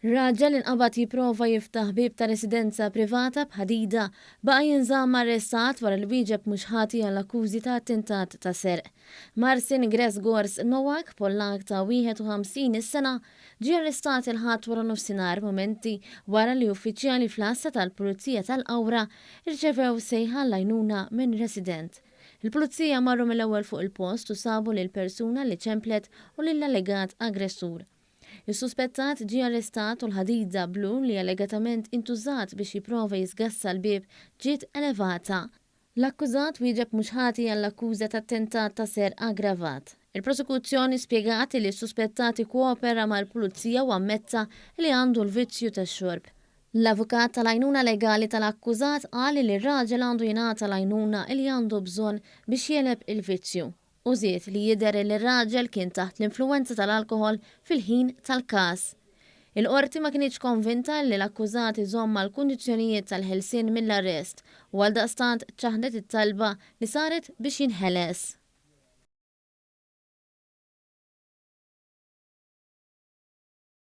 Raġel inqabad jipprova jiftaħ bib ta' residenza privata b'ħadida baqa' jinżamm arrestat wara li wieġeb mhux ħati għall akkużi ta' attentat ta' serq. Marcin Grzegorz Nowak, Pollak ta' 51 is-sena, ġie arrestat il-ħadd wara nofsinhar momenti wara li uffiċjali fl-assa tal-Pulizija tal-Qawra irċevew sejħa għall-għajnuna minn resident. Il-Pulizija marru mill-ewwel fuq il-post u sabu lil persuna li ċemplet u lill-allegat aggressur. Is-suspettat ġie arrestat u l-ħadida blu li allegatament intużat biex jipprova jisgassa l-bib ġiet elevata. L-akkużat wieġeb mhux ħati għall-akkuża ta' attentat ta' serq aggravat. Il-prosekuzzjoni spjegat li s-suspettat ikkoopera mal-pulizija u ammetta li għandu l-vizzju tax-xorb. L-avukat tal-għajnuna legali tal-akkużat qal li r-raġel għandu jingħata l-għajnuna li għandu bżonn biex jeleb il-vizzju. U żied li jidher li r-raġel kien taħt l-influwenza tal-alkoħol fil-ħin tal-każ. Il-qorti ma kienx konvinta li l-akkużat iżomm mal-kundizzjonijiet tal-ħelsien mill-arrest u għaldaqstant ċaħdet it-talba li saret biex jinħeles.